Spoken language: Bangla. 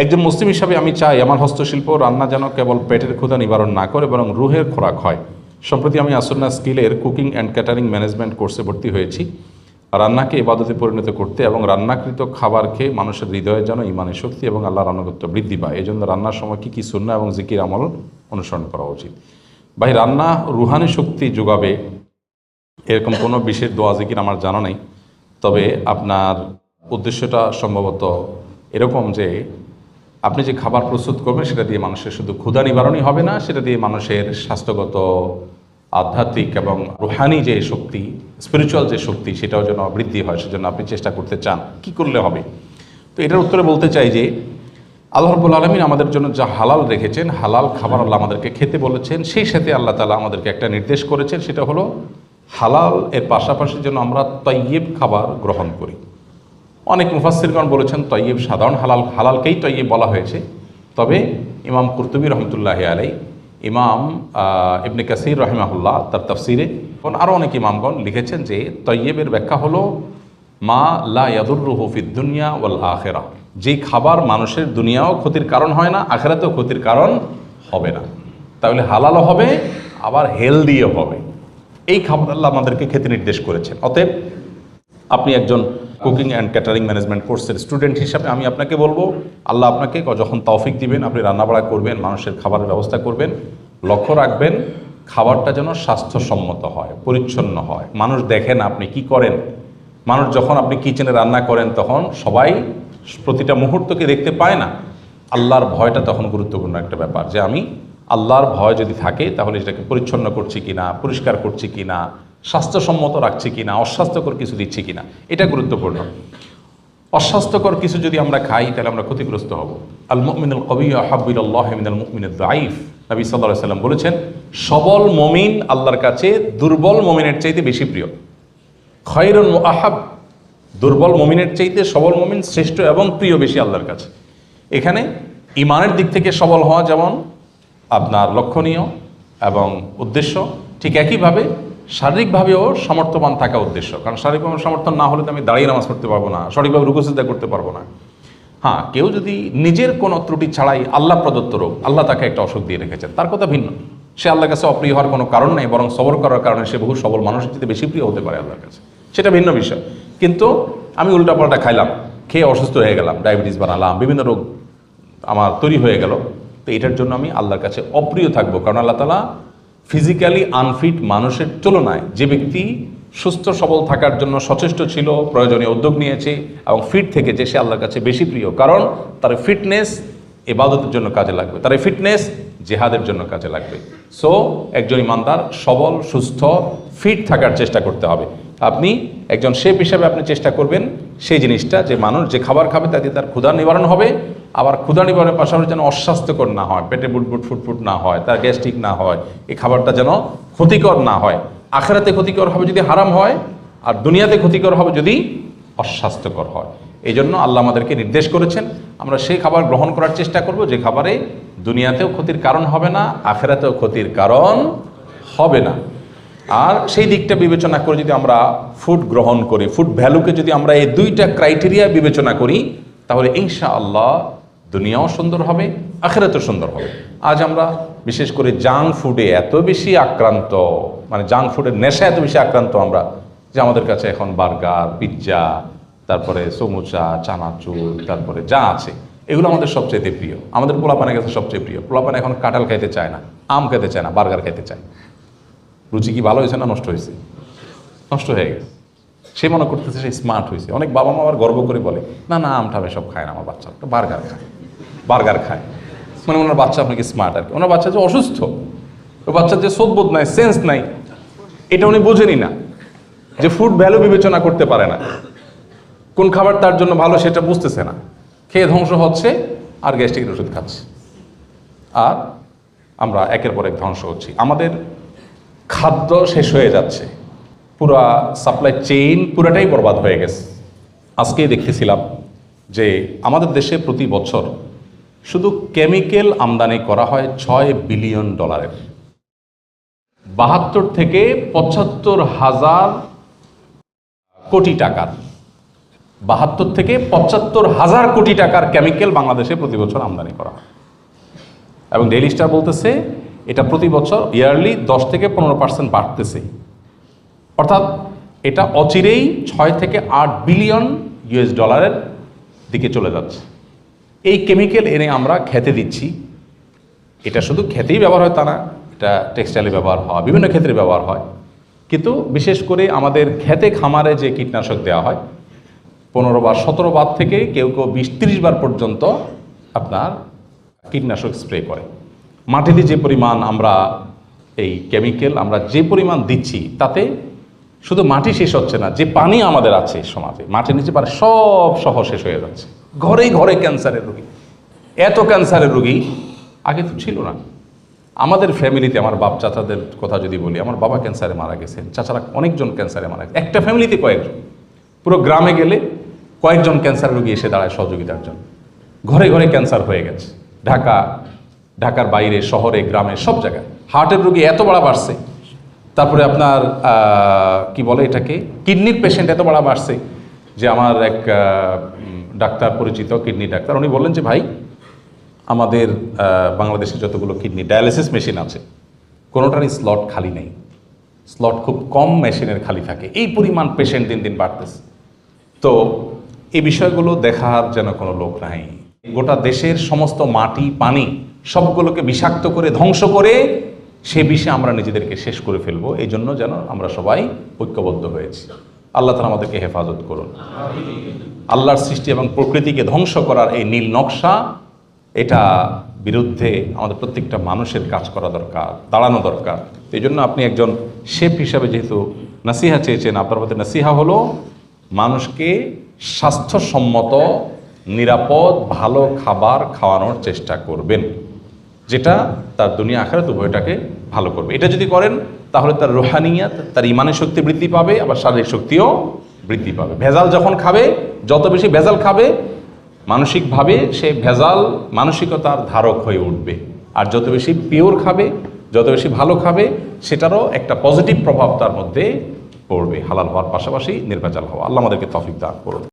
একজন মুসলিম হিসাবে আমি চাই আমার হস্তশিল্প রান্না যেন কেবল পেটের ক্ষুধা নিবারণ না করে বরং রুহের খোরাক হয়। সম্প্রতি আমি আসন্না স্কিলের কুকিং অ্যান্ড ক্যাটারিং ম্যানেজমেন্ট কোর্সে ভর্তি হয়েছি। রান্নাকে ইবাদতে পরিণত করতে এবং রান্নাকৃত খাবার খেয়ে মানুষের হৃদয়ে যেন ইমানের শক্তি এবং আল্লাহর আনুগত্য বৃদ্ধি পায়। এই জন্য রান্নার সময় কী কী সুন্নাহ এবং জিকির আমল অনুসরণ করা উচিত? ভাই, রান্না রুহানি শক্তি যোগাবে এরকম কোনো বিশেষ দোয়া জিকির আমার জানা নেই। তবে আপনার উদ্দেশ্যটা সম্ভবত এরকম যে আপনি যে খাবার প্রস্তুত করবেন সেটা দিয়ে মানুষের শুধু ক্ষুধা নিবারণই হবে না, সেটা দিয়ে মানুষের স্বাস্থ্যগত, আধ্যাত্মিক এবং রুহানি যে শক্তি, স্পিরিচুয়াল যে শক্তি, সেটাও যেন বৃদ্ধি হয়। সেজন্য আপনি চেষ্টা করতে চান, কি করলে হবে? তো এটার উত্তরে বলতে চাই যে আল্লাহ রাব্বুল আলামিন আমাদের জন্য যা হালাল রেখেছেন, হালাল খাবার আল্লাহ আমাদেরকে খেতে বলেছেন, সেই সাথে আল্লাহ তাআলা আমাদেরকে একটা নির্দেশ করেছেন, সেটা হলো হালাল এর পাশাপাশি যেন আমরা তয়্যিব খাবার গ্রহণ করি। অনেক মুফাসসিরগণ বলেছেন তয়্যিব সাধারণ হালালকেই তয়্যিব বলা হয়েছে। তবে ইমাম কুরতুবী রহমতুল্লাহি আলাইহি, ইমাম ইবনে কাসির রাহিমাহুল্লাহ তার তাফসিরে, আরও অনেক ইমামগণ লিখেছেন যে তয়্যিবের ব্যাখ্যা হলো মা লা ইয়াদুররুহু ফিদ দুনিয়া ওয়াল আখিরাহ, যেই খাবার মানুষের দুনিয়াও ক্ষতির কারণ হয় না, আখিরাতেও ক্ষতির কারণ হবে না। তাহলে হালালও হবে, আবার হেলদিও হবে। এই খাবার আল্লাহ আমাদেরকে খেতে নির্দেশ করেছেন। অতএব আপনি একজন কুকিং অ্যান্ড ক্যাটারিং ম্যানেজমেন্ট কোর্সের স্টুডেন্ট হিসাবে আমি আপনাকে বলবো, আল্লাহ আপনাকে যখন তৌফিক দিবেন, আপনি রান্নাবাড়া করবেন, মানুষের খাবারের ব্যবস্থা করবেন, লক্ষ্য রাখবেন খাবারটা যেন স্বাস্থ্যসম্মত হয়, পরিচ্ছন্ন হয়, মানুষ দেখেন আপনি কি করেন। মানুষ যখন আপনি কিচেনে রান্না করেন তখন সবাই প্রতিটা মুহূর্তকে দেখতে পায় না। আল্লাহর ভয়টা তখন গুরুত্বপূর্ণ একটা ব্যাপার, যে আমি আল্লাহর ভয় যদি থাকে তাহলে এটাকে পরিচ্ছন্ন করছি কিনা, পরিষ্কার করছি কিনা, স্বাস্থ্যসম্মত রাখছি কিনা, অস্বাস্থ্যকর কিছু দিচ্ছি কিনা, এটা গুরুত্বপূর্ণ। অস্বাস্থ্যকর কিছু যদি আমরা খাই তাহলে আমরা ক্ষতিগ্রস্ত হব। আল মুমিনুল কবিয়্যু আহাব্বু ইলাল্লাহি মিনাল মুমিনিদ যায়ীফ, নবী সাল্লাল্লাহু আলাইহি ওয়াসাল্লাম বলেছেন সবল মুমিন আল্লাহর কাছে দুর্বল মুমিনের চাইতে বেশি প্রিয়। খায়রুন ওয়া আহাব, দুর্বল মুমিনের চাইতে সবল মুমিন শ্রেষ্ঠ এবং প্রিয় বেশি আল্লাহর কাছে। এখানে ইমানের দিক থেকে সবল হওয়া যেমন আপনার লক্ষণীয় এবং উদ্দেশ্য, ঠিক একইভাবে শারীরিকভাবেও সমর্থবান থাকা উদ্দেশ্য। কারণ শারীরিকভাবে সমর্থন না হলে তো আমি দাঁড়িয়ে নামাজ পড়তে পারবো না, সঠিকভাবে রুকু সিজদা করতে পারবো না। হ্যাঁ, কেউ যদি নিজের কোনো ত্রুটি ছাড়াই আল্লাহ প্রদত্ত রোগ, আল্লাহ তাকে একটা অসুখ দিয়ে রেখেছেন, তার কথা ভিন্ন। সে আল্লাহর কাছে অপ্রিয় হওয়ার কোনো কারণ নেই, বরং সবর করার কারণে সে বহু সবল মানুষের চেয়ে বেশি প্রিয় হতে পারে আল্লাহর কাছে, সেটা ভিন্ন বিষয়। কিন্তু আমি উল্টাপাল্টা খাইলাম, খেয়ে অসুস্থ হয়ে গেলাম, ডায়াবেটিস বানালাম, বিভিন্ন রোগ আমার তৈরি হয়ে গেল, তো এটার জন্য আমি আল্লাহর কাছে অপ্রিয় থাকবো। কারণ আল্লাহ তাআলা ফিজিক্যালি আনফিট মানুষের তুলনায় যে ব্যক্তি সুস্থ সবল থাকার জন্য সচেষ্ট ছিল, প্রয়োজনীয় উদ্যোগ নিয়েছে এবং ফিট থেকেছে, সে আল্লাহর কাছে বেশি প্রিয়। কারণ তার ফিটনেস ইবাদতের জন্য কাজে লাগবে, তার ফিটনেস জিহাদের জন্য কাজে লাগবে। সো একজন ইমানদার সবল, সুস্থ, ফিট থাকার চেষ্টা করতে হবে। আপনি একজন শেফ হিসাবে আপনি চেষ্টা করবেন সেই জিনিসটা, যে মানুষ যে খাবার খাবে তাতে তার ক্ষুধা নিবারণ হবে, আবার ক্ষুধা নিবারণের পাশাপাশি যেন অস্বাস্থ্যকর না হয়, পেটে বুটবুট ফুটফুট না হয়, তার গ্যাস্ট্রিক না হয়, এই খাবারটা যেন ক্ষতিকর না হয়। আখিরাতে ক্ষতিকর হবে যদি হারাম হয়, আর দুনিয়াতে ক্ষতিকর হবে যদি অস্বাস্থ্যকর হয়। এই জন্য আল্লাহ আমাদেরকে নির্দেশ করেছেন আমরা সেই খাবার গ্রহণ করার চেষ্টা করব যে খাবারে দুনিয়াতেও ক্ষতির কারণ হবে না, আখিরাতেও ক্ষতির কারণ হবে না। আর সেই দিকটা বিবেচনা করে যদি আমরা ফুড গ্রহণ করি, ফুড ভ্যালুকে যদি আমরা এই দুইটা ক্রাইটেরিয়া বিবেচনা করি, তাহলে ইনশাআল্লাহ দুনিয়াও সুন্দর হবে, আখিরাতেও সুন্দর হবে। আজ আমরা বিশেষ করে জাঙ্ক ফুডে এত বেশি আক্রান্ত, মানে জাঙ্ক ফুডের নেশা এত বেশি আক্রান্ত আমরা, যে আমাদের কাছে এখন বার্গার, পিৎজা, তারপরে সমুচা, চানাচুর, তারপরে যা আছে এগুলো আমাদের সবচেয়ে প্রিয়। আমাদের পোলাপানের কাছে সবচেয়ে প্রিয়। পোলাপান এখন কাঁঠাল খাইতে চায় না, আম খেতে চায় না, বার্গার খেতে চায়। রুচি কি ভালো হয়েছে না নষ্ট হয়েছে? নষ্ট হয়ে গেছে। সে মনে করতেছে সে স্মার্ট হয়েছে। অনেক বাবা মা আবার গর্ব করে বলে, না না আম ঠামে সব খায় না, আমার বাচ্চা বার্গার খায়। মানে ওনার বাচ্চা আপনাকে স্মার্ট আর কি। ওনার বাচ্চা যে অসুস্থ, ওই বাচ্চার যে সোধবোধ নাই, সেন্স নাই, এটা উনি বোঝেনি না, যে ফুড ভ্যালু বিবেচনা করতে পারে না, কোন খাবার তার জন্য ভালো সেটা বুঝতেছে না, খেয়ে ধ্বংস হচ্ছে আর গ্যাস্ট্রিকের ওষুধ খাচ্ছে, আর আমরা একের পর এক ধ্বংস হচ্ছি। আমাদের খাদ্য শেষ হয়ে যাচ্ছে, পুরা সাপ্লাই চেইন পুরাটাই বরবাদ হয়ে গেছে। আজকেই দেখতেছিলাম যে আমাদের দেশে প্রতি বছর শুধু কেমিক্যাল আমদানি করা হয় $6 বিলিয়ন, 72 থেকে 75 হাজার কোটি টাকার। 72 থেকে 75,000 কোটি টাকার কেমিক্যাল বাংলাদেশে প্রতি বছর আমদানি করা হয়। এবং ডেইলি স্টার বলতেছে এটা প্রতি বছর ইয়ারলি 10 থেকে 15% বাড়তেছে। অর্থাৎ এটা অচিরেই 6 থেকে 8 বিলিয়ন US ডলারের দিকে চলে যাচ্ছে। এই কেমিক্যাল এনে আমরা খেতে দিচ্ছি। এটা শুধু খেতেই ব্যবহার হয় তা না, এটা টেক্সটাইলে ব্যবহার হয়, বিভিন্ন ক্ষেত্রে ব্যবহার হয়। কিন্তু বিশেষ করে আমাদের খেতে খামারে যে কীটনাশক দেওয়া হয় 15 বার 17 বার থেকে কেউ কেউ 20-30 বার পর্যন্ত আপনার কীটনাশক স্প্রে করে। মাটিতে যে পরিমাণ আমরা এই কেমিক্যাল আমরা যে পরিমাণ দিচ্ছি তাতে শুধু মাটি শেষ হচ্ছে না, যে পানি আমাদের আছে সমাজে মাটির নিচে পারে সব সহ শেষ হয়ে যাচ্ছে। ঘরে ঘরে ক্যান্সারের রোগী, এত ক্যান্সারের রোগী আগে তো ছিল না। আমাদের ফ্যামিলিতে আমার বাপ চাচাদের কথা যদি বলি, আমার বাবা ক্যান্সারে মারা গেছেন, চাচারা অনেকজন ক্যান্সারে মারা গেছে, একটা ফ্যামিলিতে কয়েকজন। পুরো গ্রামে গেলে কয়েকজন ক্যান্সার রোগী এসে দাঁড়ায় সহযোগিতার জন্য। ঘরে ঘরে ক্যান্সার হয়ে গেছে, ঢাকার বাইরে, শহরে, গ্রামে, সব জায়গায়। হার্টের রোগী এত বড় বাড়ছে, তারপরে আপনার কি বলে এটাকে, কিডনির পেশেন্ট এত বড় বাড়ছে যে আমার এক ডাক্তার পরিচিত কিডনি ডাক্তার, উনি বললেন যে ভাই আমাদের বাংলাদেশে যতগুলো কিডনি ডায়ালিসিস মেশিন আছে কোনোটারই স্লট খালি নেই, স্লট খুব কম মেশিনের খালি থাকে, এই পরিমাণ পেশেন্ট দিন দিন বাড়তেছে। তো এই বিষয়গুলো দেখার যেন কোনো লোক নাই। গোটা দেশের সমস্ত মাটি পানি সবগুলোকে বিষাক্ত করে ধ্বংস করে সে বিষে আমরা নিজেদেরকে শেষ করে ফেলবো। এই জন্য যেন আমরা সবাই ঐক্যবদ্ধ হয়েছি। আল্লাহ তাআলা আমাদেরকে হেফাজত করুন। আল্লাহর সৃষ্টি এবং প্রকৃতিকে ধ্বংস করার এই নীল নকশা, এটা বিরুদ্ধে আমাদের প্রত্যেকটা মানুষের কাজ করা দরকার, দাঁড়ানো দরকার। এই জন্য আপনি একজন শেফ হিসাবে যেহেতু নাসিহা চেয়েছেন, আপনার মধ্যে নাসিহা হলো মানুষকে স্বাস্থ্যসম্মত, নিরাপদ, ভালো খাবার খাওয়ানোর চেষ্টা করবেন, যেটা তার দুনিয়া আখিরাত উভয়টাকে ভালো করবে। এটা যদি করেন তাহলে তার রুহানিয়াত, তার ইমানের শক্তি বৃদ্ধি পাবে, আবার শারীরিক শক্তিও বৃদ্ধি পাবে। ভেজাল যখন খাবে, যত বেশি ভেজাল খাবে মানসিকভাবে সে ভেজাল মানসিকতার ধারক হয়ে উঠবে। আর যত বেশি পিওর খাবে, যত বেশি ভালো খাবে, সেটারও একটা পজিটিভ প্রভাব তার মধ্যে পড়বে, হালাল হওয়ার পাশাপাশি নির্ভেজাল হওয়া। আল্লাহ আমাদেরকে তৌফিক দান করুন।